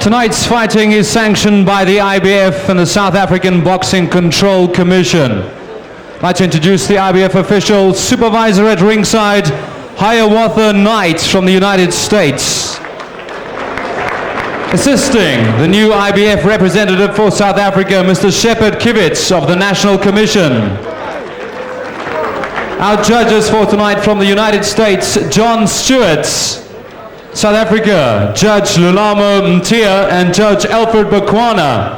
Tonight's fighting is sanctioned by the IBF and the South African Boxing Control Commission. I'd like to introduce the IBF official supervisor at ringside, Hiawatha Knight from the United States. Assisting the new IBF representative for South Africa, Mr. Shepard Kivitz of the National Commission. Our judges for tonight from the United States, John Stewart. South Africa, Judge Lulamo Mtia and Judge Alfred Bakwana.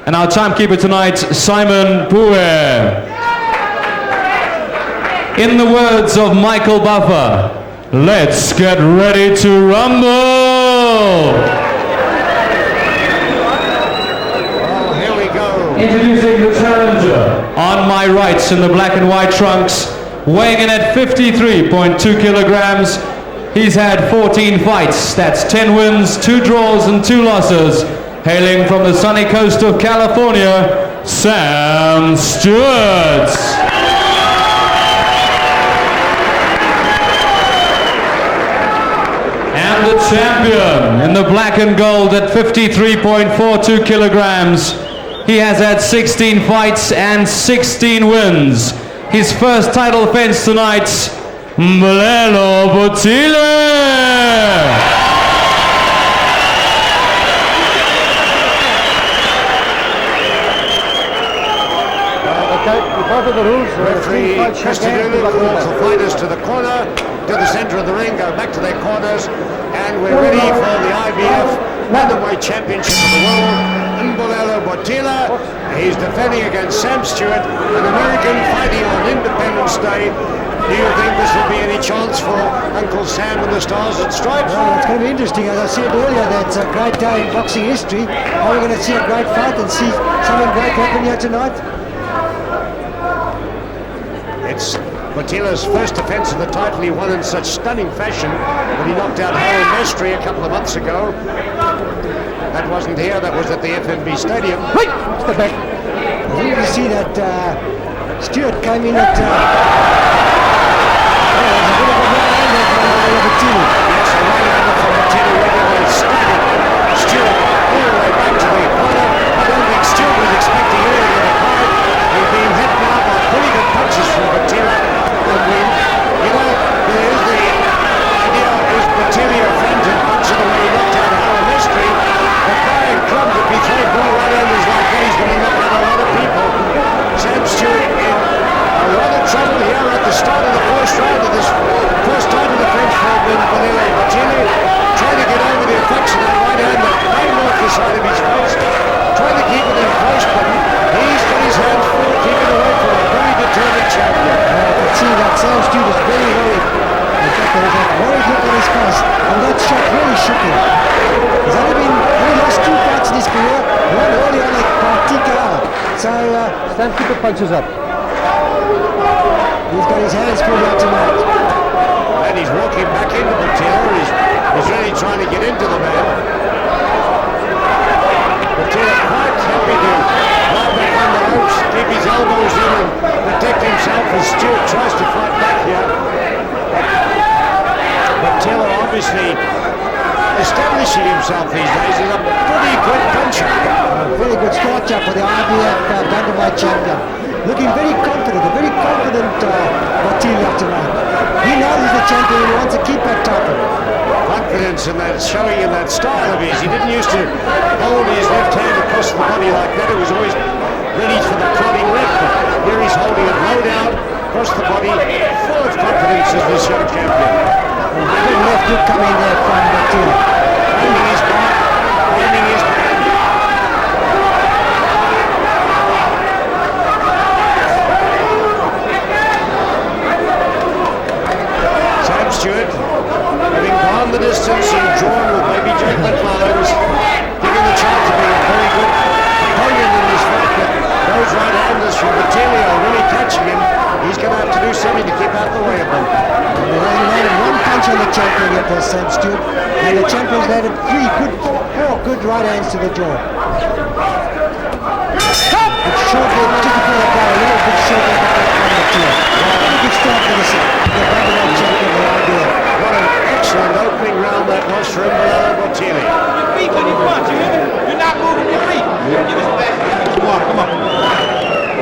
And our timekeeper tonight, Simon Puer. In the words of Michael Buffer, let's get ready to rumble! Oh, here we go. Introducing the challenger. On my right in the black and white trunks, weighing in at 53.2 kilograms, he's had 14 fights, that's 10 wins, 2 draws and 2 losses. Hailing from the sunny coast of California, Sam Stewart. And the champion in the black and gold at 53.42 kilograms. He has had 16 fights and 16 wins. His first title defense tonight, Mbelo Botile. The rules. Referee Christodulu calls the fighters to the corner, to the center of the ring, go back to their corners, and we're ready for the IBF Bantamweight Championship of the World. Mbelo Botile, he's defending against Sam Stewart, an American fighting on Independence Day. Do you think this will be any chance for Uncle Sam and the Stars and Stripes? Well, it's going to be interesting. As I said earlier, that's a great day in boxing history. Are we going to see a great fight and see something great happen here tonight? It's Botile's first defense of the title. He won in such stunning fashion when he knocked out Harold Mestre a couple of months ago. That wasn't here, that was at the FNB Stadium. Wait! Step back. You can see that Stewart came in at... Yes, a right hander from Botile, regularly static Stewart all the way back to the corner. I don't think Stewart was expecting anything of the fight. He's been hit now by pretty good punches from Botile. And you know, there's the idea, is Botile a friend and punch the way he knocked out Harold Mestre? But Brian Club, if he throws more right-handers like that, he's going to knock out a lot of people. Sam Stewart in a lot of trouble here at the start of the first round of this first title defense for Mbelo Botile, trying to get over the effects of that right hand that came off the side of his face, trying to keep it in place, but he's got his hands full, keeping away from a very determined champion. I can see that Sam Stewart is very worried. In fact, there was a worried look on his face, and that shot really shook him. He's only lost 2 fights in his career, one early on at TKO. So, Sam, keep the punches up. He's got his hands full out tonight. And he's walking back into Botile. He's really trying to get into the man. Botile quite happy to lie back on the ropes, keep his elbows in and protect himself as Stewart tries to fight back here. Botile obviously establishing himself these days as a pretty good puncher. Very good structure for the IBF Bantamweight champion. Looking very confident, a very confident Botile tonight. He knows he's the champion and he wants to keep that title. Confidence in that, showing in that style of his. He didn't used to hold his left hand across the body like that. It was always ready for the prodding left. But here he's holding it low down across the body, full of confidence as this young champion. Good left hook coming there from Botile. Aiming his back, aiming his back. Sam Stewart, having gone the distance and drawn with maybe Jack McFarlane's, given the chance to be a very good opponent in this fight, but those right-handers from Botile are really catching him. He's going to have to do something to keep out the way of them. They landed 1 punch on the champion here for Sam Stewart, and the champion's landed 4 good right hands to the jaw. It's short, difficult to go, a little bit short on Botile. Very good start for the Bantamweight champion of the IBF. What an excellent opening round that was for Mbelo Botile.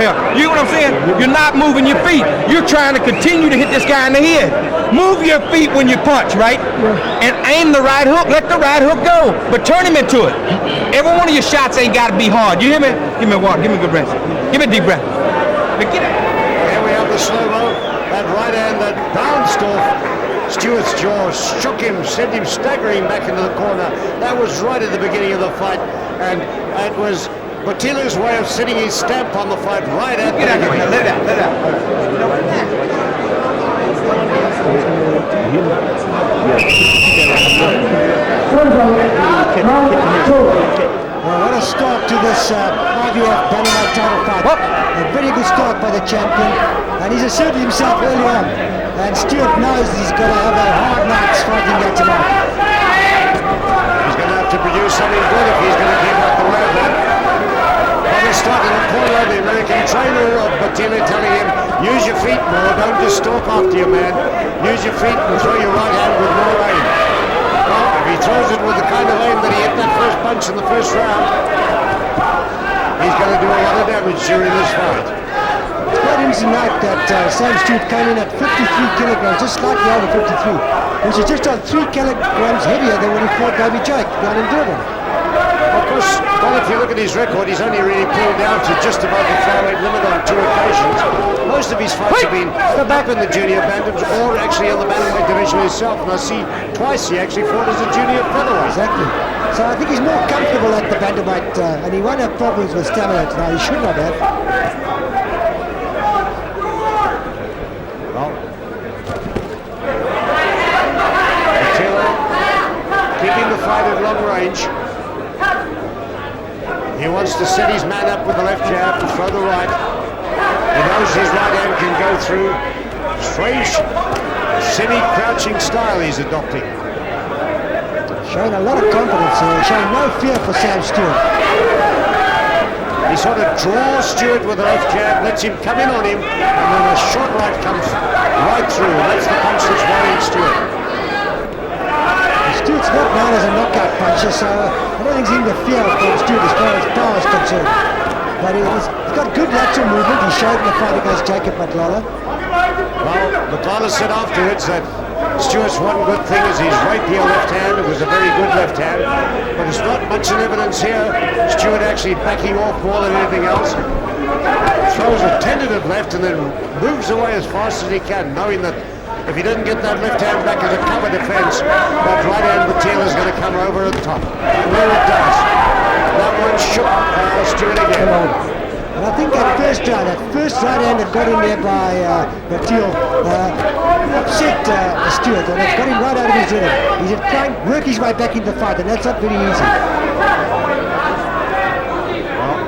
here. You know what I'm saying? You're not moving your feet. You're trying to continue to hit this guy in the head. Move your feet when you punch, right? And aim the right hook. Let the right hook go. But turn him into it. Every one of your shots ain't got to be hard. You hear me? Give me water. Give me a good breath. Give me a deep breath. But get it. Here we have the slow-mo. That right hand that bounced off Stewart's jaw, shook him, sent him staggering back into the corner. That was right at the beginning of the fight, and it was Botile's way of setting his stamp on the fight right at the beginning. Let it out. Let it out. Well, what a start to this IBF Bantamweight title fight. A very good start by the champion, and he's asserted himself early on. And Stewart knows he's going to have a hard night fighting here tonight. He's going to have to produce something good if he's going to keep up the way of that. From the start in the corner, the American trainer of Botile telling him, use your feet more, don't just stalk after your man. Use your feet and throw your right hand with more aim. Well, if he throws it with the kind of aim that he hit that first punch in the first round, he's going to do a lot of damage during this fight. It's quite interesting to note that Sam Stewart came in at 53 kilograms, just slightly over 53, which is just on 3 kilograms heavier than when he fought Baby Jake down in Durban. Of course, well, if you look at his record, he's only really pulled down to just above the flyweight limit on 2 occasions. Most of his fights have been up in the junior bantams or actually on the bantamweight division himself. And I see twice he actually fought as a junior featherweight. Exactly. So I think he's more comfortable at the bantamweight, and he won't have problems with stamina tonight. He should not have. Well, Botile keeping the fight at long range. He wants to set his man up with the left jab and throw the right. He knows his right hand can go through. Strange semi-crouching style he's adopting. Showing a lot of confidence here, showing no fear for Sam Stewart. He sort of draws Stewart with the left jab, lets him come in on him, and then a short right comes right through. And that's the punch that's worrying Stewart. Stewart's not known as a knockout puncher, so I don't think he's in the fear from Stewart as far as power is concerned. But he's got good lateral movement. He showed in the fight against Jacob Matlala. Well, Matlala said afterwards that Stewart's one good thing is his rapier left hand. It was a very good left hand, but there's not much in evidence here. Stewart actually backing off more than anything else. Throws a tentative left and then moves away as fast as he can, knowing that if he doesn't get that left hand back as a cover defense, that right hand Botile is going to come over the top. And there it does. That one shook Stewart again. And I think that first right hand that got in there by Botile upset Stewart, and it's got him right out of his rhythm. He's trying to work his way back in the fight, and that's not very easy. Well,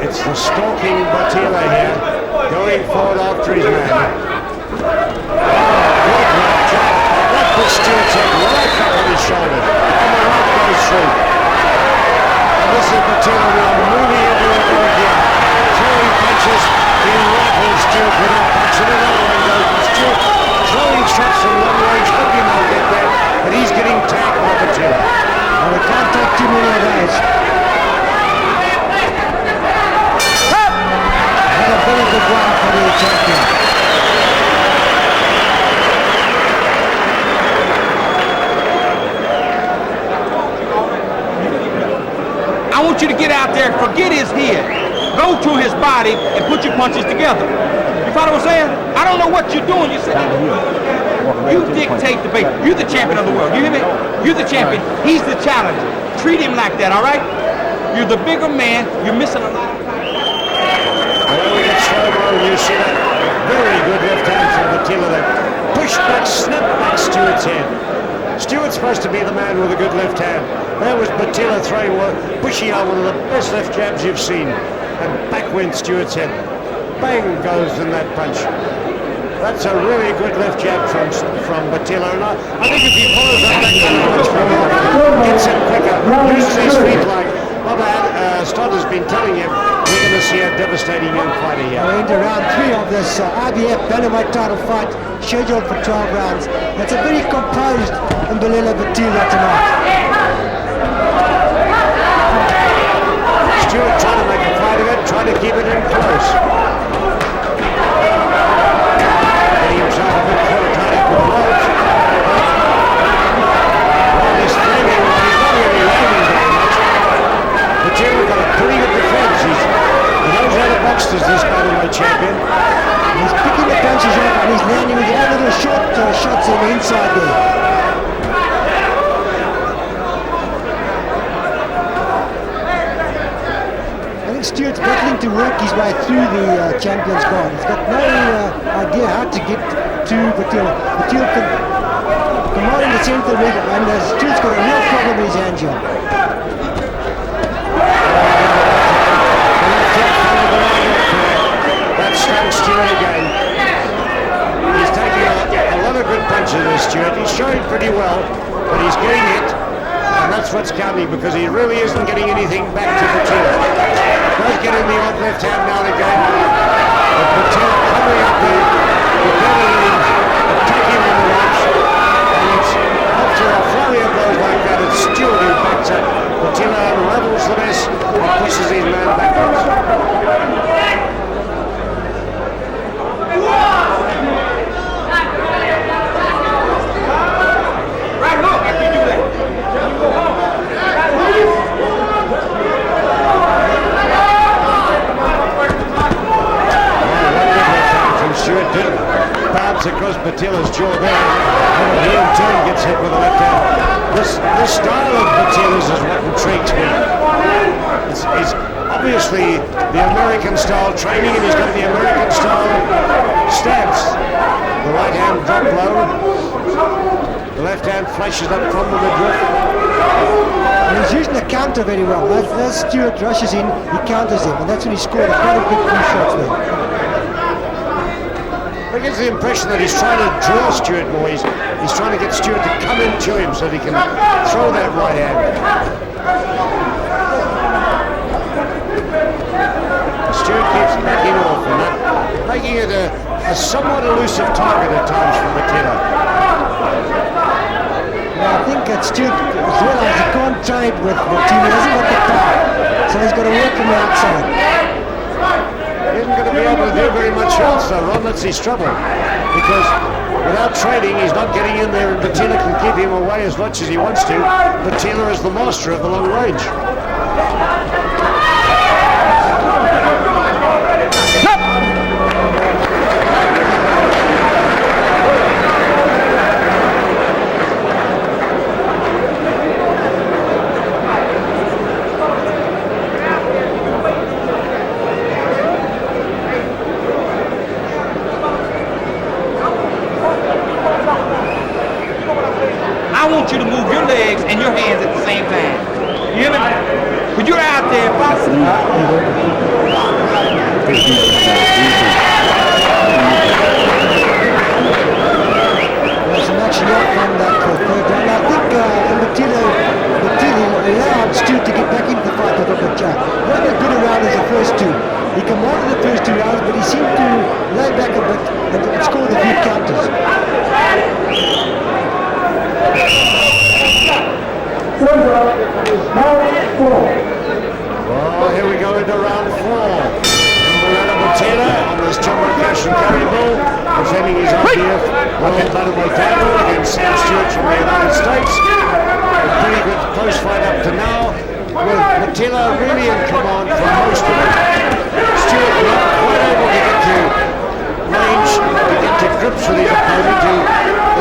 it's the stalking Botile here, going forward after his man. That puts Stewart's head right up on his shoulder, and the right goes through. And this is Botile now moving into it again, throwing punches. He rattles Stewart with that punch, and another one goes to Stewart, throwing shots from long range, hoping they'll get there, but he's getting tagged by Botile. Well, we can't take too many of those. And a very good round for the champion. I want you to get out there, forget his head. Go to his body and put your punches together. You follow what I'm saying? I don't know what you're doing. You're sitting here. You dictate the bait. You're the champion of the world. You hear me? You're the champion. He's the challenger. Treat him like that, all right? You're the bigger man. You're missing a lot of time. Well, we get slow-mo. You see that very good left hand from Botile there. Push back, snap back Stewart's head. Stewart's supposed to be the man with a good left hand. There was Botile throwing, pushing out one of the best left jabs you've seen. And back went Stewart's head. Bang goes in that punch. That's a really good left jab from Botile. And I think if he follows up that kind of punch from him, gets him quicker, uses his feet like Stott has been telling him, we're going to see a devastating young fighter here. We're into round 3 of this IBF Bantamweight title fight, scheduled for 12 rounds. It's a very composed Mbelo Botile tonight. Stewart trying to make a fight of it, Stewart's battling to work his way through the champion's guard. He's got no idea how to get to Botile. Botile can command in the centre ring, and Stewart's got a real problem with his hands here. That strong Stewart again. He's taking a lot of good punches this Stewart. He's showing pretty well, but he's getting hit. And that's what's counting, because he really isn't getting anything back to Botile. Does get in the odd left hand now and again. But Botile coming up there, the better attacking on the ropes. And it's after a flurry of blows like that, it's Stewart who backs up. Botile unravels the mess and pushes his man backwards. Stewart did bounce across Botile's jaw there, and he in turn gets hit with a left hand. This style of Botile's is what intrigues me. It's obviously the American style training, and he's got the American style stance. The right hand drop low, the left hand flashes up from the midriff. And he's using the counter very well. As Stewart rushes in, he counters him, and that's when he scored quite a big few shots there. I get the impression that he's trying to draw Stewart more. He's trying to get Stewart to come into him so that he can throw that right hand. Stewart keeps backing off and that, making it a somewhat elusive target at times for Botile. I think that Stewart has realised he can't trade with Botile. He hasn't got the power, so he's got to work from the outside. He isn't going to be able to do very much else though, Ron. That's his trouble, because without trading he's not getting in there, and Botile can keep him away as much as he wants to. Botile is the master of the long range. I want you to move your legs and your hands at the same time. You hear me? But you're out there, boss. There's a much knock from that third round. I think Botile allowed Stewart to get back into the fight with Robert Jack. Not as good a round as the first two. He commanded the first two rounds, but he seemed to lay back a bit and scored a few counters. Well, here we go into round 4. Mbelo Botile on this Jumbo Cash and Carry Bull, defending his IBF World Bantamweight title against Sam Stewart from the United States. A pretty good close fight up to now, with Botile really in command for most of it. Stewart not quite able to get to range, to get to grips with his opponent, who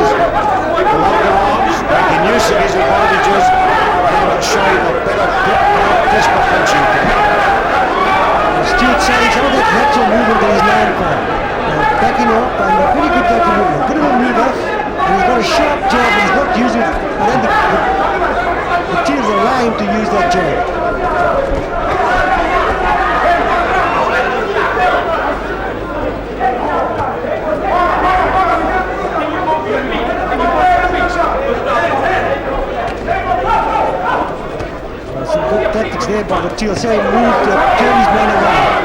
is the longer arms, making use of his advantages, and showing a better desperate punching power. Stewart saying some of that lateral movement that he's known for. Backing off and a pretty good lateral movement. Good little move off, and he's got a sharp jab, but he's not using it. I don't think the teams are allowing him to use that jab. Some good tactics there by Botile, so he moved to turn his man around.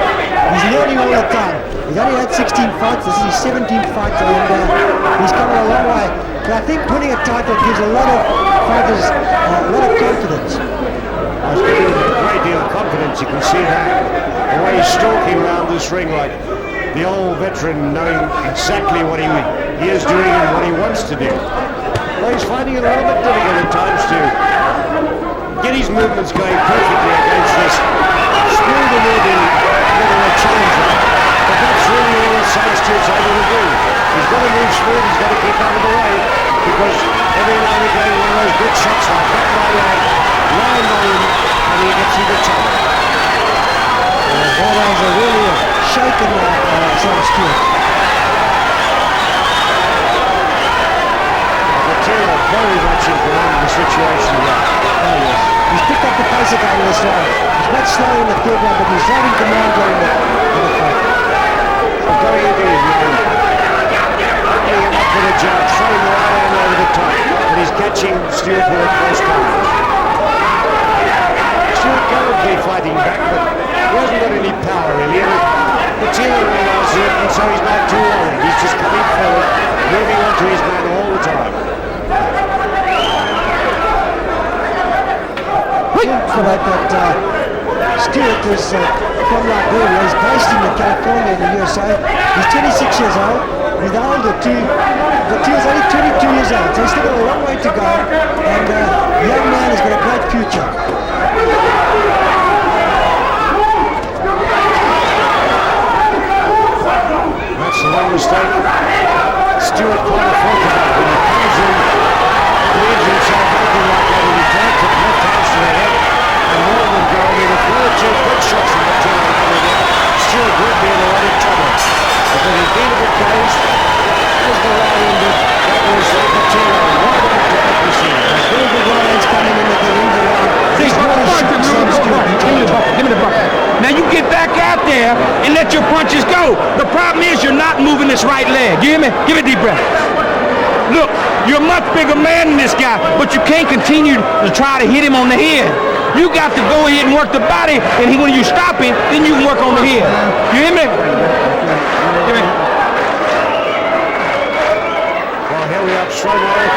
He's learning all the time. He's only had 16 fights, this is his 17th fight, and he's come a long way. But I think winning a title gives a lot of fighters a lot of confidence. It's giving him a great deal of confidence. You can see that the way he's stalking around this ring like the old veteran, knowing exactly what he is doing and what he wants to do. Well, he's finding it a little bit difficult at times to get his movements going perfectly against this smooth and moving middle challenger. But that's really all that Sam Stewart's able to do. He's got to move smooth, he's got to keep out of the way, because every now and again one of those good shots like that right line on him, and he gets into trouble. fight in this round. He's much slower in the third round, but he's having command during the fight. So going into his man. Opening him up with a jab, throwing the right hand over the top. But he's catching Stewart with a close time. Stewart currently fighting back, but he hasn't got any power really. Botile realizes it, and so he's not too worried. He's just coming forward, moving on to his man all the time. For that Stewart is from Liberia. He's based in California in the USA. He's 26 years old. He's the older two. Botile's only 22 years old, so he's still got a long way to go. And the young man has got a great future. That's the one mistake Stewart quite a fault about. When he comes in, leaves himself open like that, and he takes it left hands to the head, and more than go. I mean, if one or two good shots from the tail coming down, Stewart would be in a lot of trouble. But when he's been a bit dazed, as the round ended, that was Botile right up to accuracy. Very good lines coming in at the end of the round. See, give me the bucket. Now you get back out there and let your punches go. The problem is you're not moving this right leg. You hear me? Give it a deep breath. Look, you're a much bigger man than this guy, but you can't continue to try to hit him on the head. You got to go ahead and work the body, and when you stop him, then you can work on the head. You hear me? Give me. Well, here we are, straight away.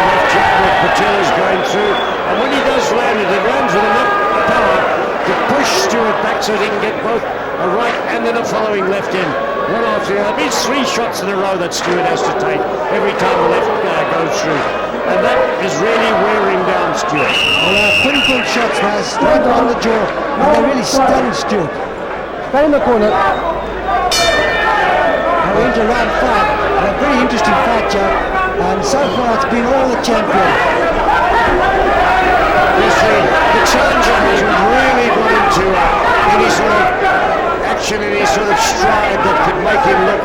Left jab with Botile's going through, and when he does land it, it lands with enough power to push Stewart back so he can get both a right and then a following left in. One after the other. It means 3 shots in a row that Stewart has to take every time the left goes through. And that is really wearing down Stewart. Well, pinpoint shots now, straight on the jaw, and they really stunned Stewart. Stay in the corner. Now we're into round 5. A very interesting fight, Joe. And so far it's been all the champion. The challenger hasn't really gone into any sort of action, any sort of stride that could make him look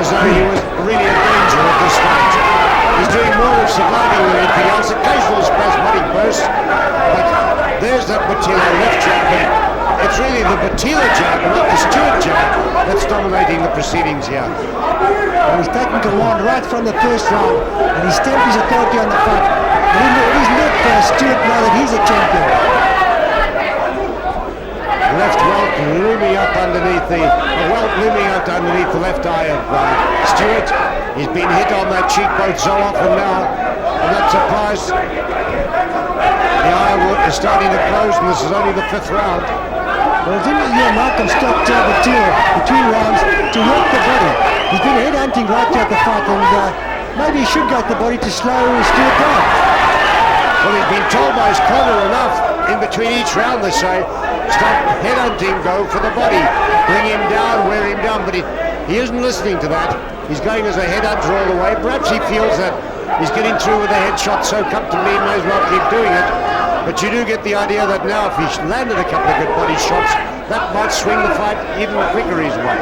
as though he was really a danger at this stage. He's doing more of surviving than anything else. Occasional spasmodic bursts, but there's that Botile left jab. It's really the Botile jab, not the Stewart jab, that's dominating the proceedings here. And he's taken command right from the first round, and he stamped his authority on the fight. And he's let Stewart know that he's a champion. Left welt looming up underneath the left eye of Stewart. He's been hit on that cheekbone so often now, and that surprise. The eye is starting to close, and this is only the 5th round. Well, didn't you hear Malcolm stop Botile between rounds to hit the body? He's been headhunting right throughout the fight, and maybe he should go at the body to slow Stewart down. Well, he's been told by his corner enough in between each round, they say, stop headhunting, go for the body, bring him down, wear him down, but he isn't listening to that. He's going as a headhunter all the way. Perhaps he feels that he's getting through with a headshot so comfortably, he may as well keep doing it. But you do get the idea that now if he landed a couple of good body shots, that might swing the fight even quicker his way.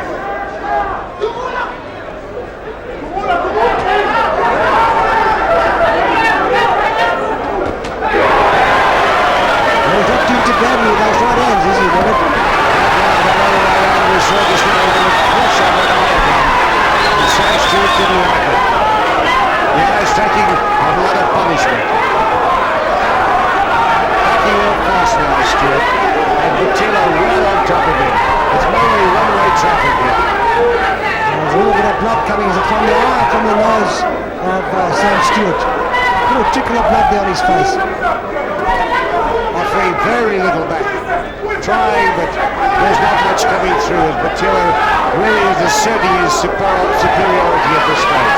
He's not too badly with those right hands, is he, Robert? We saw just now with a flush on that eye again. And Sam Stewart didn't like it. The eye's taking a lot of punishment. Backing off fast now, Stewart. And Botile right on top of him. It's mainly one-way traffic here. There's a little bit of blood coming from the eye, from the nose of Sam Stewart. A little trickle of blood there on his face. Offering very little back. Trying, but there's not much coming through as Botile really is asserting his superiority at this stage.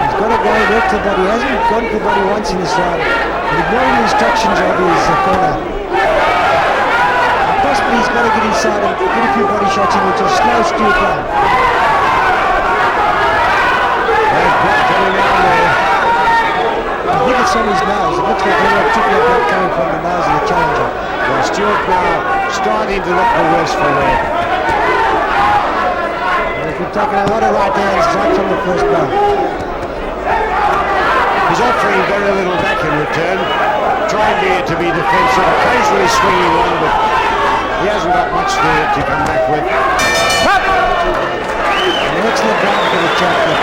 He's got to go work the body. He hasn't gone for the body once in this round. He's ignoring the instructions of his corner. And possibly he's got to get inside and get a few body shots in, which will slow Stewart down. There's blood coming down there. I think it's on his nose. It looks like a little trickle of blood coming from the nose of the challenger. Well, Stewart now starting to look the worse for wear. He's been taking a lot of right hands right from the first round. He's offering very little back in return, trying to be defensive, occasionally swinging one, but he hasn't got much to come back with. An excellent round for the champion.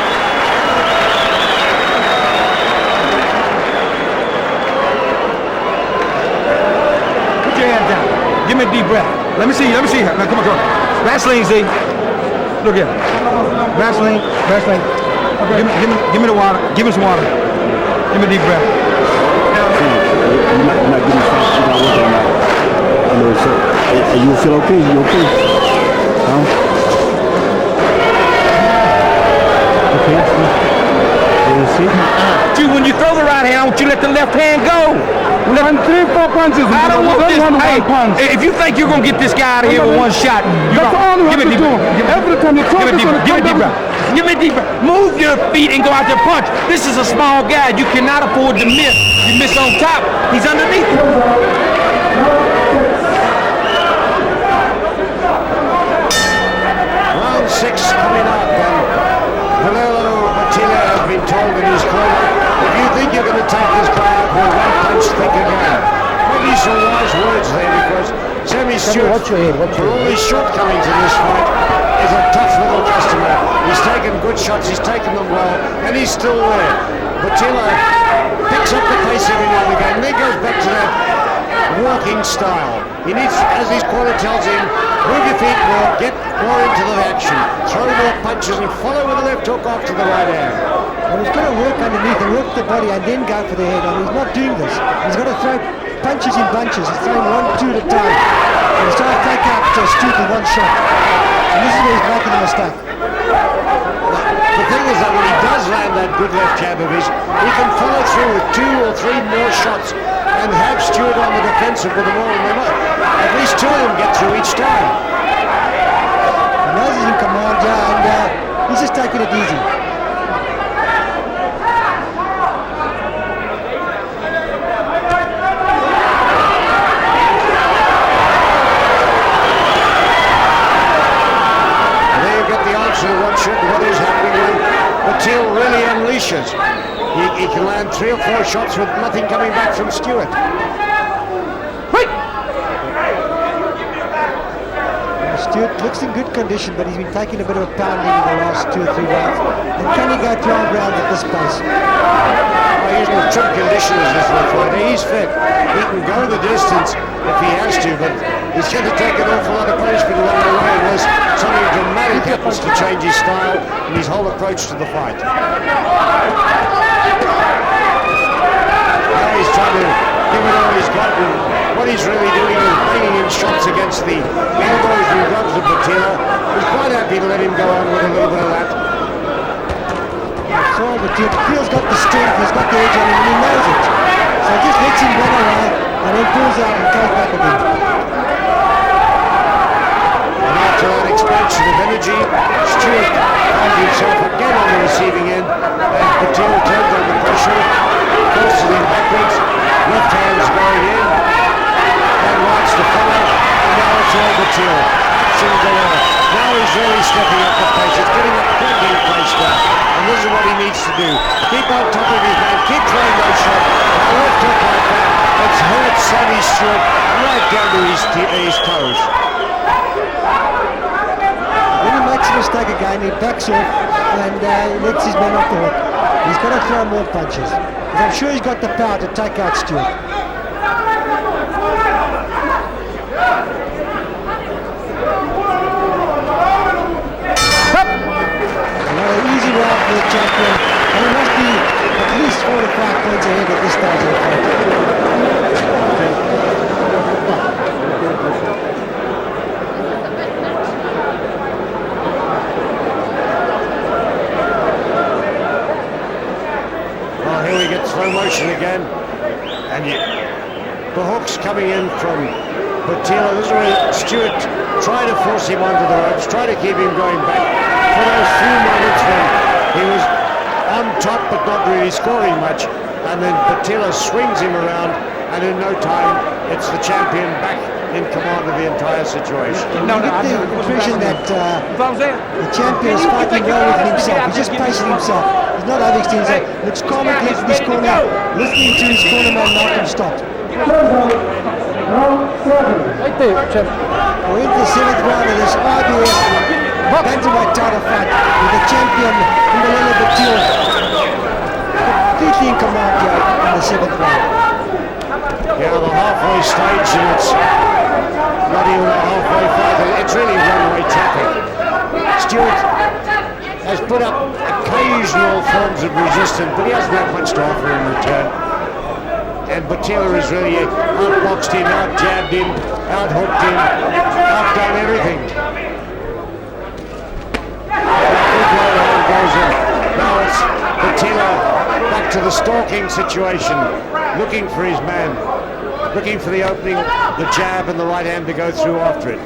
Put your hands down. Give me a deep breath. Let me see. Now, come on. Vaseline, Z. Look here. Vaseline. Okay. Give me the water. Give me some water. Give me a deep breath. You're not getting fast. You're not working on that. You know, so you feel okay? You okay? Huh? Okay. You see? Dude, when you throw the right hand, I want you to let the left hand go. 3-4 punches. I don't want this. Hey, if you think you're gonna get this guy out of here with one shot, that's all you have to do. Every time you throw this, give me a deep breath. Give me a deep breath. Move your feet and go out there punch. This is a small guy. You cannot afford to miss. You miss on top. He's underneath you. Round 6 coming up, and Mbelo has been told in his corner, if you think you're going to take this guy out with one punch, think again. Maybe some wise words there, because Sammy Stewart, for all his shortcomings in this fight, is a tough little customer. He's taken good shots, he's taken them well, and he's still there. Botile picks up the pace every now and again, and then goes back to that walking style. He needs, as his corner tells him, move your feet more, get more into the action, throw more punches and follow with the left hook off to the right hand. Well, he's got to work underneath and work the body and then go for the head. And he's not doing this. He's got to throw punches in bunches. He's throwing 1, 2 at a time. And he's trying to take out Stewart with one shot. And this is where he's making a mistake. The thing is that when he does land that good left jab of his, he can follow through with 2 or 3 more shots and have Stewart on the defensive with them all. At least 2 of them get through each time. He knows he's in command, and he's just taking it easy. What is happening when Botile really unleashes. He can land 3 or 4 shots with nothing coming back from Stewart. Stewart looks in good condition, but he's been taking a bit of a pounding in the last 2 or 3 rounds. And can he go 12 rounds at this pace? He's in trim condition as this little fighter. He's fit. He can go the distance if he has to, but he's going to take an awful lot of punishment along the way unless something dramatic happens to change his style and his whole approach to the fight. Now he's trying to give it all he's got, and what he's really doing is bringing in shots against the elbows and gloves of Botile. He's quite happy to let him go on with a little bit of that. So Batile's got the strength, he's got the edge on him, and he knows it. So he just lets him run away and then pulls out and goes back again. And after that expansion of energy, Stewart finds himself again on the receiving end, and Botile turns under pressure, forces him backwards, left hand's going in, and rights to follow, and now it's all Botile. Action galore. Now he's really stepping up the pace, he's getting that plenty of pace now. And this is what he needs to do. Keep on top of his game, keep throwing those shots. A left hook like that, it's hurt Sammy Stewart right down to his toes. When he makes a mistake again, he backs off and lets his man off the hook. He's got to throw more punches. Because I'm sure he's got the power to take out Stewart. Easy round for the champion, and he must be at least 4 to 5 points ahead at this stage of the fight. Well, here we get slow motion again, and the hooks coming in from Botile. This is where Stewart trying to force him onto the ropes, try to keep him going back for those few moments when he was on top but not really scoring much, and then Botile swings him around, and in no time it's the champion back in command of the entire situation. I get the impression that the champion is fighting well with himself. He's just pacing himself. He's not having things. Looks calm and collected in his corner, listening to his corner man Malcolm stop. Right there, Chef. We're into the 7th round of this RBF bantamweight title fight with the champion Mbelo Botile completely in command here in the 7th round. Yeah, the halfway stage, and it's not even a halfway fight. It's really one-way traffic. Stewart has put up occasional forms of resistance, but he hasn't had much to offer in return. And Botile has really outboxed him, out-jabbed him, out-hooked him, outdone everything. Big right arm goes in. Now it's Botile back to the stalking situation, looking for his man, looking for the opening, the jab and the right hand to go through after it.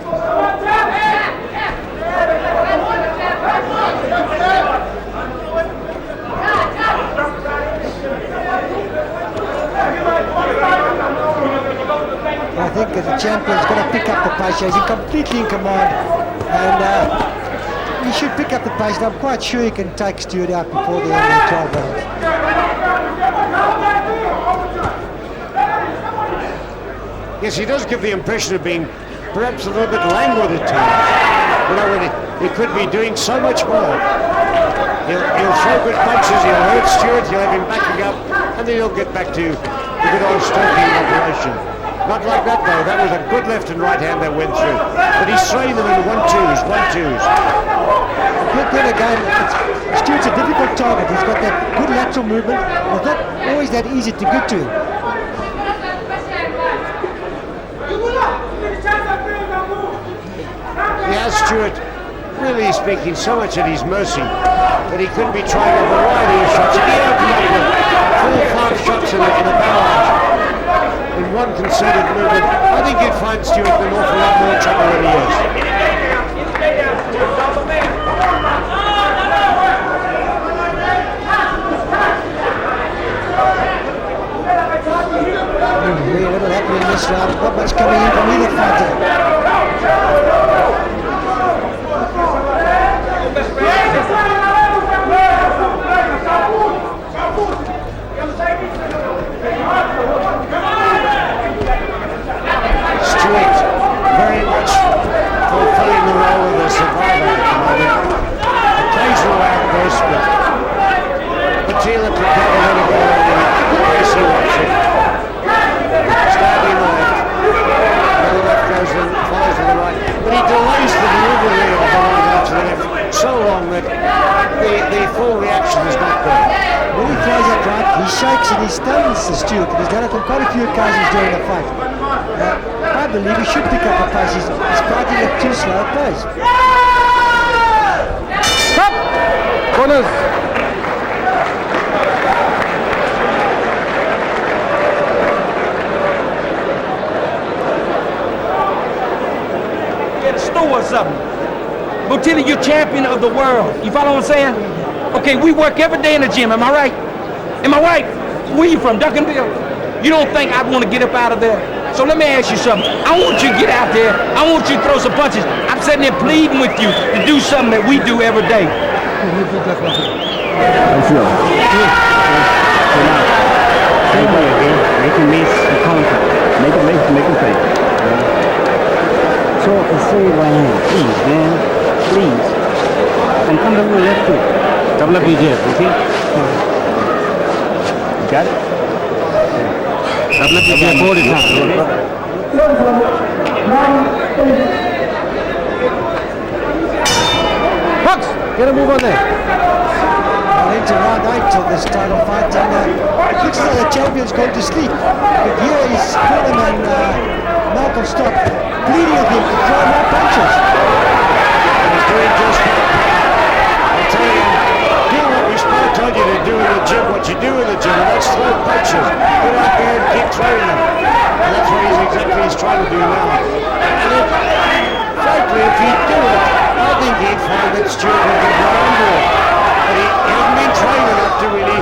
I think that the champion's going to pick up the pace. He's completely in command, and he should pick up the pace. And I'm quite sure he can take Stewart out before the end of the 12 rounds. Yes, he does give the impression of being perhaps a little bit languid at times. You know, when he could be doing so much more. He'll throw good punches, he'll hurt Stewart, he'll have him backing up, and then he'll get back to the good old stalking operation. Not like that though, that was a good left and right hand that went through. But he's throwing them in 1-2s, 1-2s. But then again, Stewart's a difficult target. He's got that good lateral movement. It's not always that easy to get to him. He has Stewart, really speaking, so much at his mercy that he could be trying a variety of shots. If he opened up with 4 or 5 shots in a barrage in one concerted movement, I think you'd find Stewart in an awful lot more trouble than he is. What will happen in this round? Not much coming in from either fighter. Stewart very much fulfilling the role of the survivor at the moment. Occasional outbursts, but Botile prepared to let it go in case he wants it. Stabbing the left. The left goes in, follows to the right. But he delays the delivery of the right out to the left so long that the full reaction is not there. When he throws that right, he shakes and he stuns the Stewart. He's done it on quite a few occasions during the fight. I believe he should pick up the pace. He's fighting at too slow a pace. Stop! Corners! Get a store or something. Botile, you're champion of the world. You follow what I'm saying? Okay, we work every day in the gym, am I right? Am I right? Where you from, Duncanville? You don't think I'd want to get up out of there? So let me ask you something. I want you to get out there. I want you to throw some punches. I'm sitting there pleading with you to do something that we do every day. Make him miss the counter. Make him pay. So say right hand, please, man. Please. And come to the left foot. Double up your jab, okay? Got it? Double up your jab all the time, okay? Hux! Get a move on there. Well, into round 8 of this title fight, and it looks as though the champion's gone to sleep. But here is cornerman Malcolm Stock pleading with him to throw more punches. He's doing just that. I tell you, do what we told you to do in the gym, what you do in the gym, and that's throw punches. Get out there and keep throwing them. And that's what he's trying to do now. And frankly, if he'd do it, I think he'd find that Stewart would get right under it. But he hasn't been trained enough to really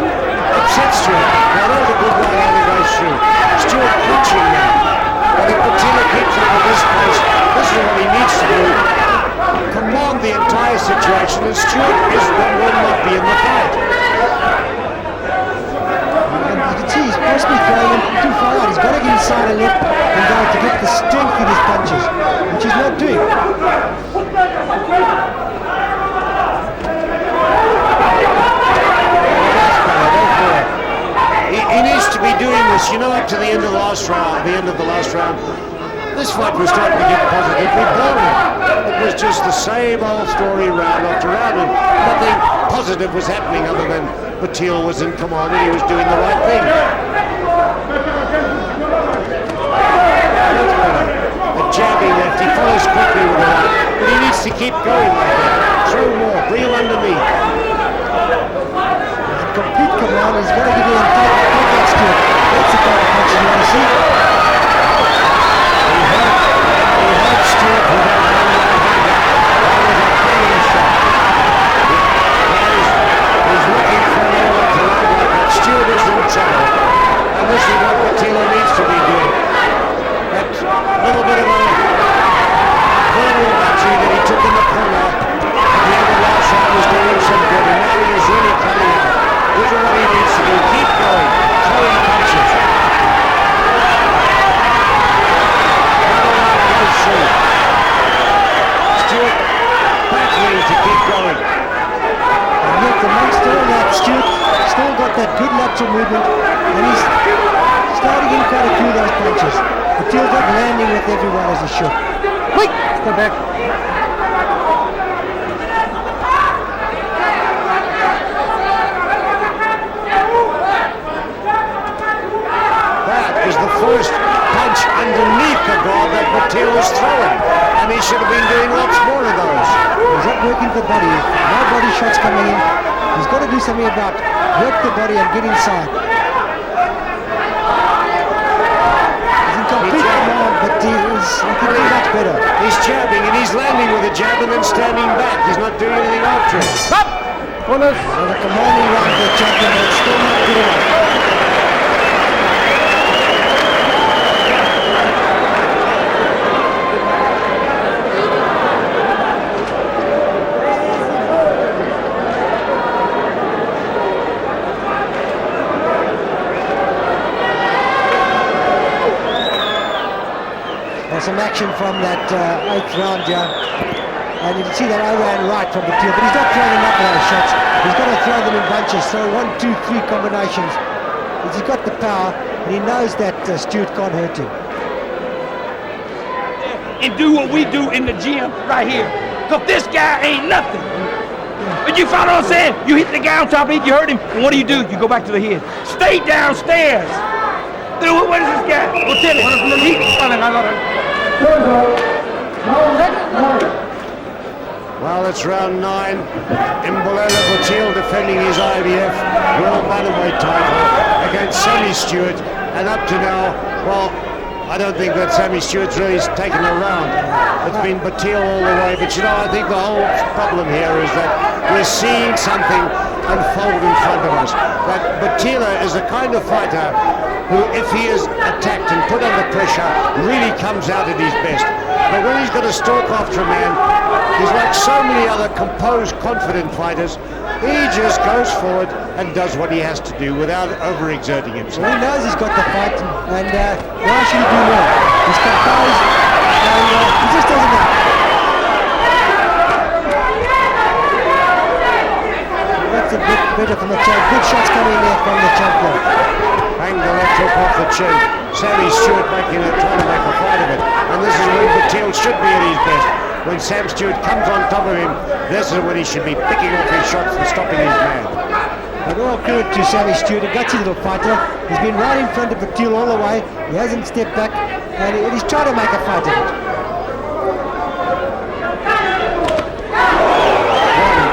upset Stewart. Now that was a good right hand that goes through. Stewart punching now. But if Botile keeps up at this pace, this is what he needs to do. Command the entire situation, and Stewart will not be in the fight. inside and let him go to get the strength in his punches, which he's not doing. He needs to be doing this, up to the end of the last round. This fight was starting to get positively boring. It was just the same old story round after round, and nothing positive was happening other than Botile was in command and he was doing the right thing. That's better. A jabbing left, he follows quickly with the right, but he needs to keep going like that. Throw more, bring him underneath. Complete command, he's got to give him takedowns to it. That's the kind of punch you want to see. He hurt Stewart with that one right hander. That was a brilliant shot. He's looking for an element to land like that. Stewart is in trouble. And this is what Botile needs to be doing. That little bit of a verbal battery that he took in the corner at the end of last round was doing him some good. And now he is really coming out. This is what he needs to do. Keep going. Throwing punches. Stewart battling to keep going. And yet amongst all that, Stewart still got that good lateral movement, and he's starting in quite a few of those punches. Botile's not landing with everyone as he should. Wait! Step back. That is the first punch underneath the guard that Botile was throwing, and he should have been doing lots more of those. He's not working the body. No body shots coming in. He's got to do something about work the body and get inside. He's in complete command, but he can do much better. He's jabbing and he's landing with a jab and then standing back. He's not doing anything after it. Stop! Corners. So the commanding round for the champion, but it's still not good enough. Some action from that 8th round, and you can see that overhand right from Botile, but he's not throwing enough of those shots. He's got to throw them in bunches, so 1, 2, 3 combinations. He's got the power, and he knows that Stewart can't hurt him. And do what we do in the gym right here, because this guy ain't nothing. But you follow what I'm saying? You hit the guy on top of it, you hurt him, and what do? You go back to the head. Stay downstairs. Dude, what is this guy? Well, tell me. Well, it's round 9. Mbelo Botile defending his IBF World Bantamweight title against Sammy Stewart. And up to now, well, I don't think that Sammy Stewart's really taken a round. It's been Botile all the way. But I think the whole problem here is that we're seeing something unfold in front of us. That Botile is the kind of fighter who, if he is attacked and put under pressure, really comes out at his best. But when he's got to stalk after a man, he's like so many other composed, confident fighters. He just goes forward and does what he has to do without overexerting So himself. he knows he's got the fight, and why should he do more? He's composed, and he just doesn't know. That's a bit better from the champ. Good shots coming in there from the champion. Banged the left hook off the chin. Sammy Stewart trying to make a fight of it. And this is when Botile should be at his best. When Sam Stewart comes on top of him, this is when he should be picking off his shots and stopping his man. But all credit to Sammy Stewart, a gutsy little fighter. He's been right in front of Botile all the way. He hasn't stepped back, and he's trying to make a fight of it.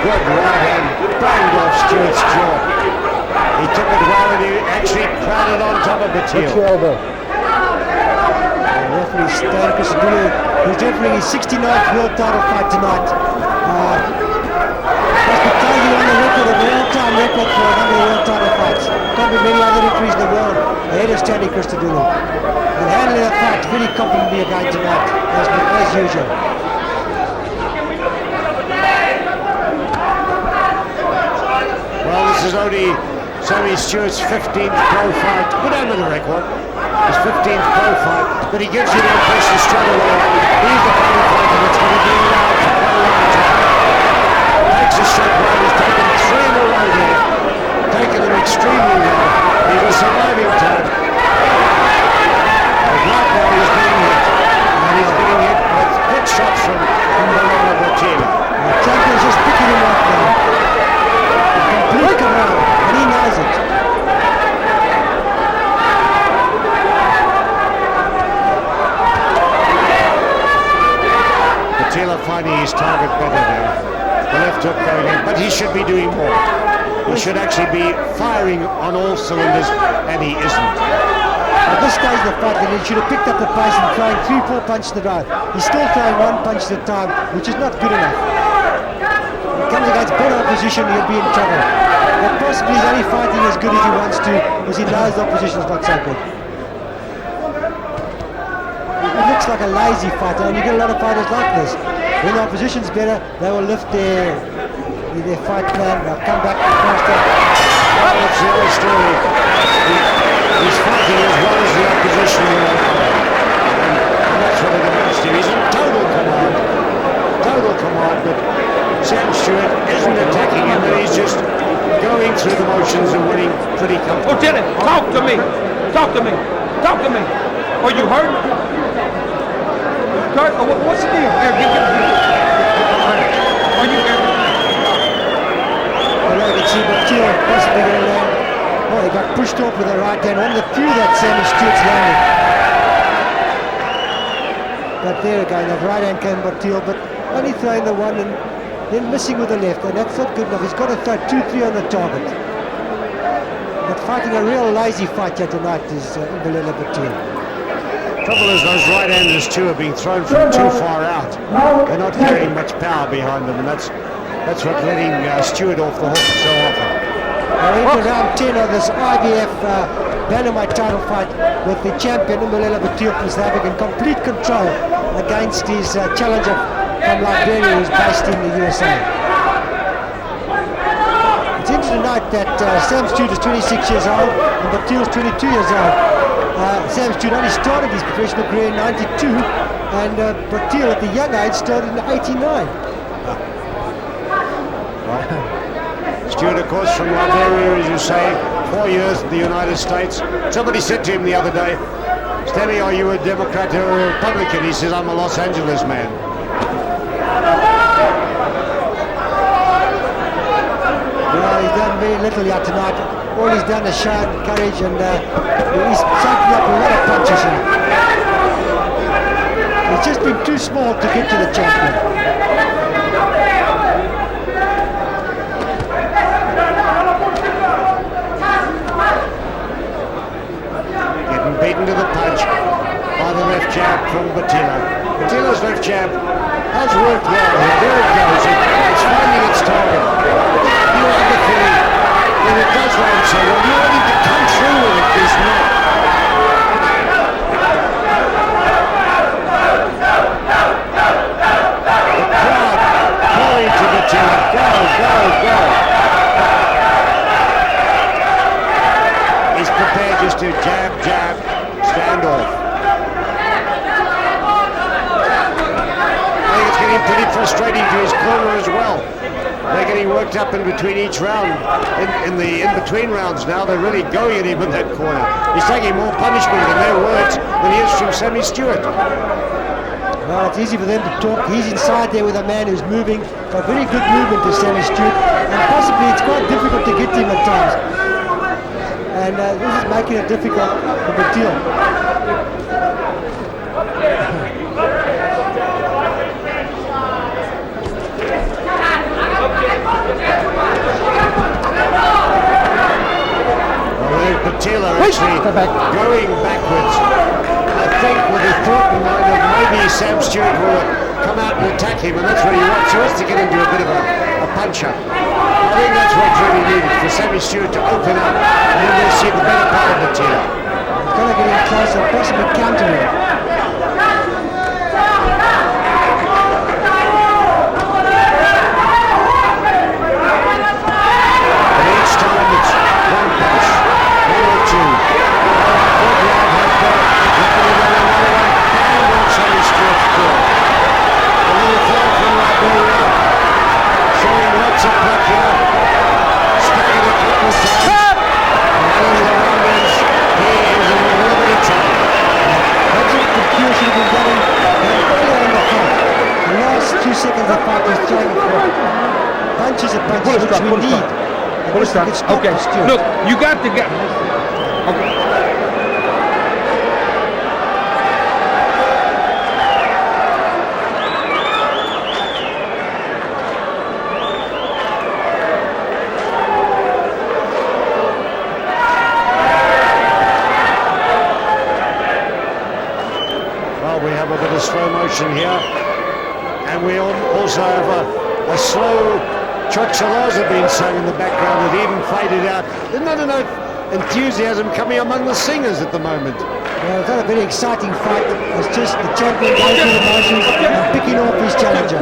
One good right hand banged off Stewart's jaw. He took it well and he actually crowded on top of Botile. Referee Stan Christodoulou, who's refereeing his 69th world title fight tonight. That's been taking on the record of all-time record for a number of world title fights. Can't be many other referees in the world ahead of Stanley Christodoulou. And handling the fight really confidently again tonight, as usual. Well, this is only Sammy Stewart's 15th pro fight. Good under the record. His 15th pro fight. But he gives you the impression straight away. He's the pro fighter that's going to be allowed for quite a long time. Takes a shot right. He's taken 3 in a row there. Taken them extremely well. He's a surviving type. But right now he's getting hit. And he's getting hit with good shots from Mbelo Botile. The champion's just picking him up now. Complete command, and he knows it. Botile finding his target better now. The left hook going in, but he should be doing more. He should actually be firing on all cylinders, and he isn't. At this stage of the fight, then he should have picked up the pace and throwing 3-4 punches in a row. He's still throwing 1 punch at a time, which is not good enough. When he comes against better opposition, he'll be in trouble. But possibly he's only fighting as good as he wants to, because he knows the opposition's not so good. He looks like a lazy fighter, and you get a lot of fighters like this. When the opposition's better, they will lift their fight plan, they'll come back faster. Well, that's the other story. He's fighting as well as the opposition will allow. And that's what it amounts to. He's in total command, but Sam Stewart isn't attacking him, and he's just going through the motions and winning pretty comfortably. Botile, talk to me. Talk to me. Talk to me. Are you hurt? Kurt, what's the deal? Here, give me. Are you hurt? Well, I can see Botile possibly going to land. Oh, he got pushed off with the right hand. One of the few that Sammy Stewart's landed. But there again, that right hand came Botile, but only throwing the one and then missing with the left, and that's not good enough. He's got to throw 2-3 on the target. But fighting a real lazy fight here tonight is Mbelo Botile. Trouble is those right-handers too are being thrown from too far out. They're not carrying much power behind them, and that's what's letting Stewart off the hook so often. We're into round 10 of this IBF bantamweight title fight with the champion Mbelo Botile from South Africa in complete control against his challenger from Liberia, who's based in the USA. It's interesting to note that Sam Stewart is 26 years old and Botile's 22 years old. Sam Stewart only started his professional career in 92, and Botile at the young age started in 89. Stewart, of course, from Liberia, as you say, 4 years in the United States. Somebody said to him the other day, Sammy, are you a Democrat or a Republican? He says, I'm a Los Angeles man. Well, he's done very little yet tonight. All he's done is shown courage, and he's soaking up a lot of punches here. He's just been too small to get to the champion. Getting beaten to the punch by the left jab from Botile. Botile's left jab has worked well. There it goes. It's finding its target. You have the feeling when it does land so well, you want him to come through with it. He's not. The crowd calling to Botile. Go, go, go. He's prepared just to jab, jab, stand off. I think it's getting pretty frustrating to his corner as well. They're getting worked up in between each round. In the in-between rounds now, they're really going at him in that corner. He's taking more punishment in their words than he is from Sammy Stewart. Well, it's easy for them to talk. He's inside there with a man who's moving. Got very good movement to Sammy Stewart, and possibly it's quite difficult to get to him at times. And this is making it difficult for Botile. Botile actually going backwards. I think with the thought in mind of maybe Sam Stewart will come out and attack him, and that's what he wants. He wants to get into a bit of a punch-up. I think that's what's really needed, for Sammy Stewart to open up, and then we'll see the better part of Botile. He's got to get in close and possibly counter him. And each time it's one Pull it which up, we pull it need. up. Pull it up. It's not Okay, Stewart. look, you got to get. Okay. Well, we have a bit of slow motion here, and we also have a slow Chochalaza being sung in the background that even faded out. There's not enough enthusiasm coming among the singers at the moment. Well, it's not a very exciting fight. It's just the champion going through the motions and picking off his challenger.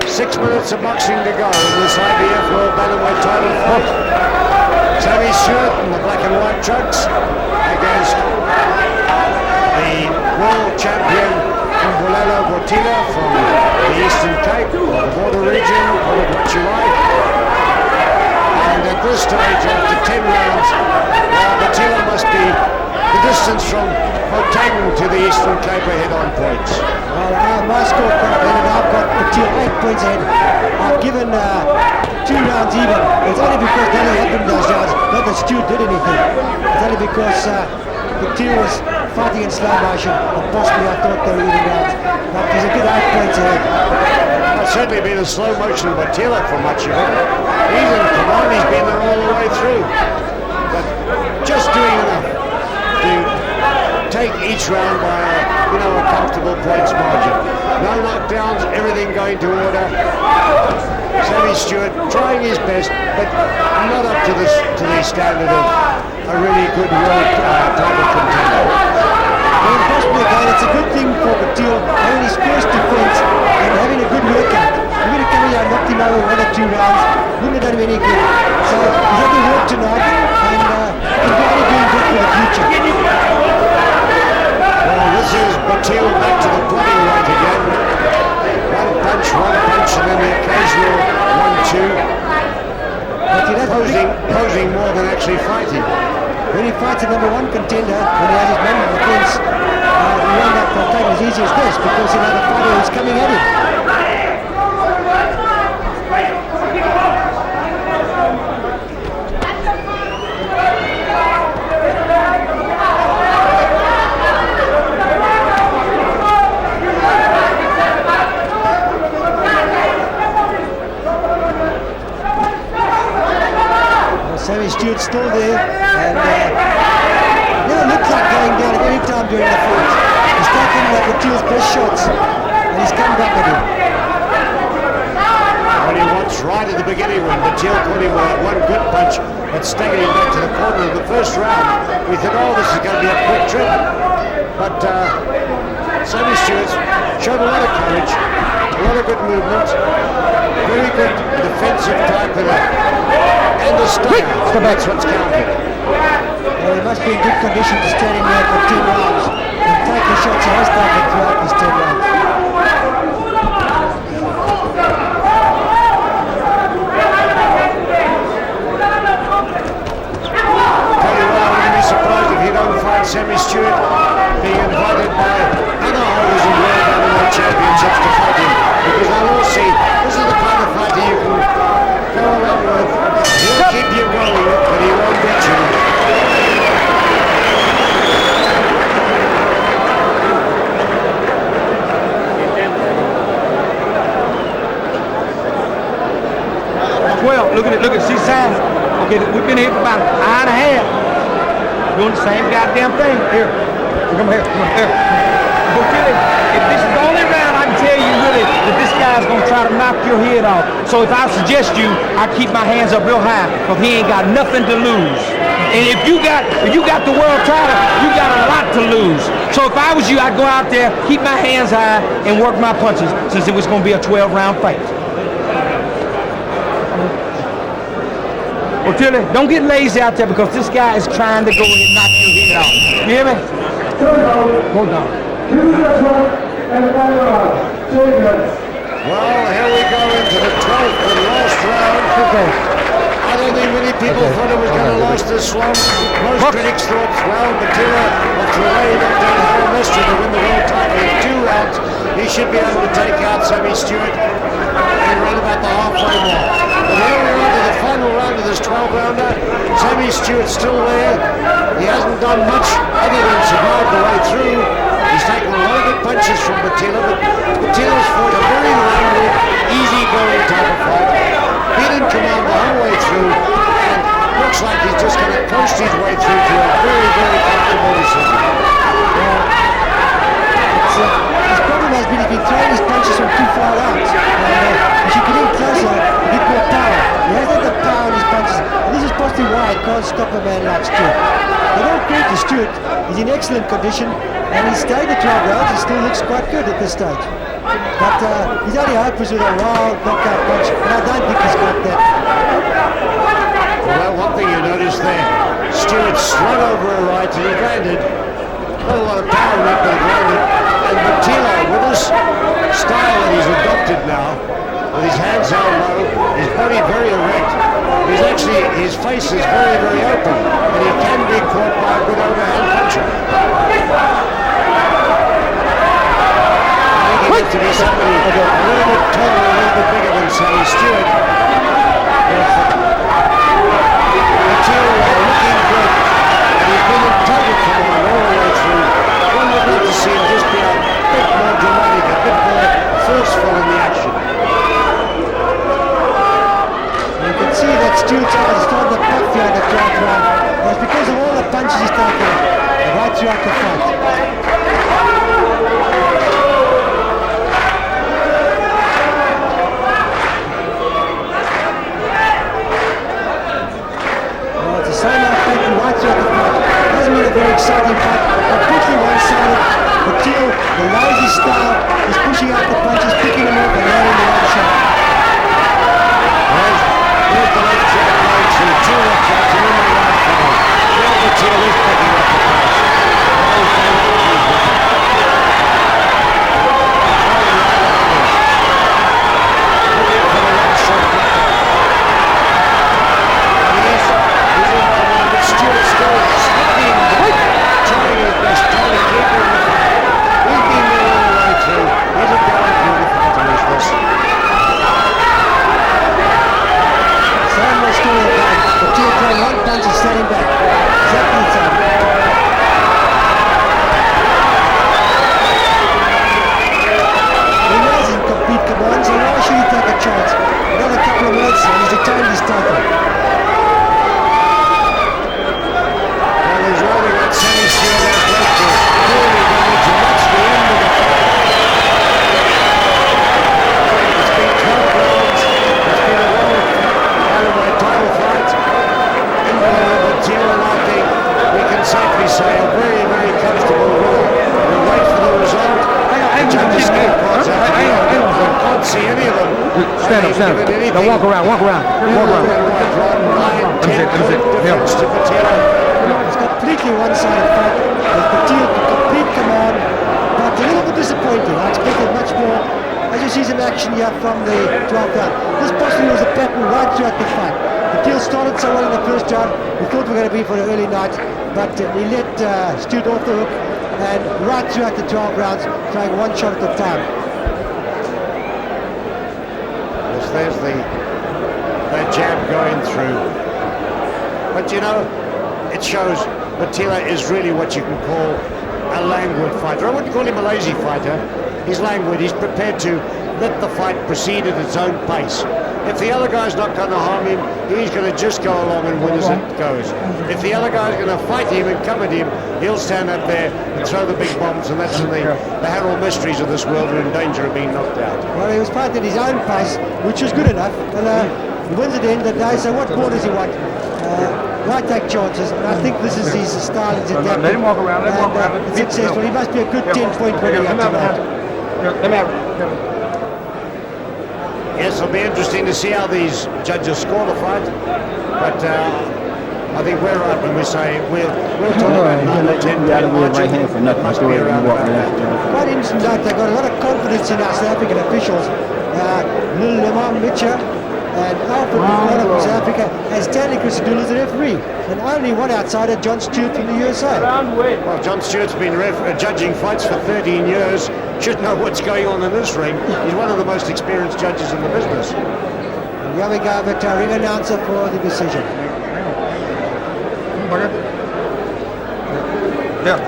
6 minutes of boxing to go in this IBF World Bantamweight title fight. Sammy Stewart in the black and white trunks against the world champion Mbelo Botile from the Eastern Cape, or the border region, call it what you like. And at this stage, after 10 rounds, Botile must be the distance from Gauteng to the Eastern Cape ahead on points. Well, my scorecard, Leonard, I've got Botile 8 points ahead. I've given 2 rounds even. It's only because nothing happened in those rounds, not that Stewart did anything. It's only because Botile was fighting in slow motion, and possibly I thought they were even rounds. But there's a good 8 points ahead. It's certainly been a slow motion Botile for much of it. He's in command, he's been there all the way through. But just doing enough to take each round by a comfortable points margin. No knockdowns, everything going to order. Sammy Stewart trying his best, but not up to the standard of a really good world title contender. Well, possibly again, it's a good thing for Botile having his first defense and having a good workout. You're going to come here and knock him over 1 or 2 rounds, wouldn't have done him any good. So he's had to work tonight, and he's going to be doing good for the future. Well, this is Botile back to the bloody right again. One punch, and then the occasional 1-2. Posing more than actually fighting. When he fights a number 1 contender, when he has his man on the fence, he won't have to take as easy as this because he'll have a fighter who's coming at him. Sammy Stewart's still there, and never looked like going down at any time during the fight. He's taken Botile's best shots, and he's come back at him. What he wants right at the beginning when Botile caught him with one good punch and staggered him back to the corner of the first round. We thought, oh, this is going to be a quick trip. But Sammy Stewart showed a lot of courage, a lot of good movement, very good defensive type of and a style. That's what's counted. Well, he must be in good condition to stand in there for 10 rounds and take the shots he has taken throughout these 10 rounds. Tell you what, I wouldn't be surprised if you don't find Sammy Stewart being invited by other holders of World Bantamweight Championships to fight him, because they'll all see this is the kind of fighter you can go along with. He'll keep you going, but he won't beat you. Well, look at, see Sam. Okay, we've been here for about an hour and a half. Doing the same goddamn thing. Here, come here, here. Botile, if this is the only round, I can tell you really that this guy's gonna try to knock your head off. So if I suggest you, I keep my hands up real high, because he ain't got nothing to lose. And if you got the world title, you got a lot to lose. So if I was you, I'd go out there, keep my hands high, and work my punches, since it was gonna be a 12-round fight. Botile, don't get lazy out there, because this guy is trying to go and knock your head off. You hear me? Hold on. Well, here we go into the 12th and last round. Okay. I don't think many people thought it was going to last this long. Most critics thought, well, Botile, after a lay knockdown Harold Mestre to win the world title in 2 rounds, He should be able to take out Sammy Stewart in around about the halfway mark. But here we're into the final round of this 12-rounder. Sammy Stewart's still there. He hasn't done much other than survive the way through. He's taken a lot of good punches from Botile, but Botile's fought a very rounded, easy-going type of fight. He didn't command the whole way through, and looks like he's just going to coast his way through to a very, very comfortable decision. His problem has been he's been throwing his punches from too far out. As you get in closer, you get more power. He hasn't the power in his punches. And this is possibly why he can't stop a man like Stewart. They don't credit to Stewart. He's in excellent condition, and he's stayed at 12 rounds. He still looks quite good at this stage. But his only hope was with a wild knockout punch, and I don't think he's got that. Well, one thing you notice there, Stewart slung over a right and he landed. Not a lot of power in it, but he landed. And Botile, with this style that he's adopted now, with his hands held low, his body very erect, his face is very, very open, and he can be caught by a good overhand puncher. I think he needs to be somebody a little bit taller, a little bit bigger than Sammy Stewart. Botile looking good, and he's been in total command all the way through. One would like to see him just be a bit more dramatic, a bit more forceful in the action. You can see that Stewart's eyes started to puff here in the 12th round. It was because of all the punches he's taken right throughout the fight. Well, it's the same pattern right throughout the fight. It hasn't been a very exciting fight. Completely one-sided. Botile, the lazy style, is pushing out the punches, picking them up and landing the right shot. Here's the left jab going through, two left jabs and then the right foul. Now Botile is picking up the pace. Stewart's still slipping, trying his best, trying to keep him in the fight. He's been there all the way through. He's a going through the fight on his wrist. Sam was still in the back. Botile throwing one punch and standing back. Exactly the same. He knows he can complete commands, so why should he take a chance? Another couple of minutes and he's retained his title. Well, he's rolling that Sammy Stewart has left to clearly going to match the end of the fight. It's been 12 rounds. It's been a well-calibrated title fight. Mbelo, Botile, and I think we can safely say a very, very comfortable winner. We'll wait for the result. The judges' scorecards out here. I can't see any of them. Stand up. Now walk around. Walk around. Difference to Botile. It's completely one-sided fight with Botile to complete command, but a little bit disappointing. I expected much more. As you see some action here from the 12th round. This possibly was a pattern right throughout the fight. Botile started so well in the first round. We thought we were going to be for an early night, but he let Stewart off the hook, and right throughout the 12 rounds, trying one shot at a time. Yes, there's that jab going through. But you know, it shows Botile is really what you can call a languid fighter. I wouldn't call him a lazy fighter. He's languid. He's prepared to let the fight proceed at its own pace. If the other guy's not going to harm him, he's going to just go along and win as it goes. If the other guy's going to fight him and come at him, he'll stand up there and throw the big bombs, and that's when the Harold Mysteries of this world are in danger of being knocked out. Well, he was fighting at his own pace, which was good enough, and he wins at the end of the day, so what more does he want? Why take chances? And I think this is his style, he's adapted. Let him walk around. Let him walk around. It's successful. He must be a good 10-point winner tonight. Let me have it. Yes, it'll be interesting to see how these judges score the fight, but I think we're right when we say we'll talk about 9 or 10 Right hand for nothing. must be around about that. Quite interesting note, they've got a lot of confidence in our South African officials. Lil Lemon Mitchell And Alfred McCullough from South Africa has Stanley Christodoulou as the referee. And only one outsider, John Stewart from the USA. Well, John Stewart's been judging fights for 13 years. Should know what's going on in this ring. He's one of the most experienced judges in the business. And here we go, Victor, ring announcer for the decision. Yeah.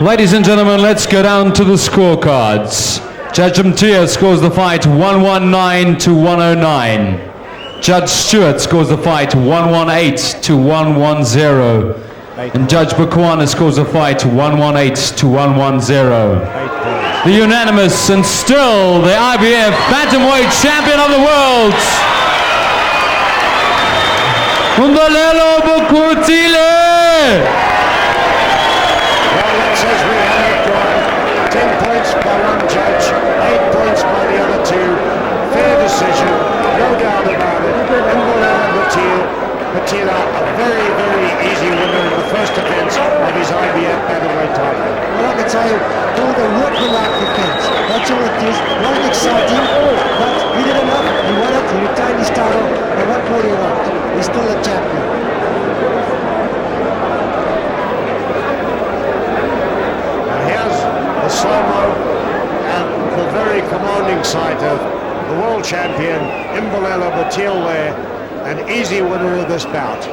Ladies and gentlemen, let's go down to the scorecards. Judge Mtia scores the fight 119 to 109. Judge Stewart scores the fight 118 to 110. And Judge Bakwana scores the fight 118 to 110. The unanimous and still the IBF Bantamweight Champion of the world, Mbelo Botile. Says we have it drawn. 10 points by one judge, 8 points by the other two. Fair decision, no doubt about it. Mbelo Botile, a very, very easy winner in the first defense of his IBF Bantamweight title. Well, I can tell you, all the work for life defense. That's all it is. It wasn't exciting, but he did enough. He won it, he retained his title, and what more do you want? He's still a champion. The slow-mo and the very commanding sight of the world champion Mbelo Botile there, an easy winner of this bout.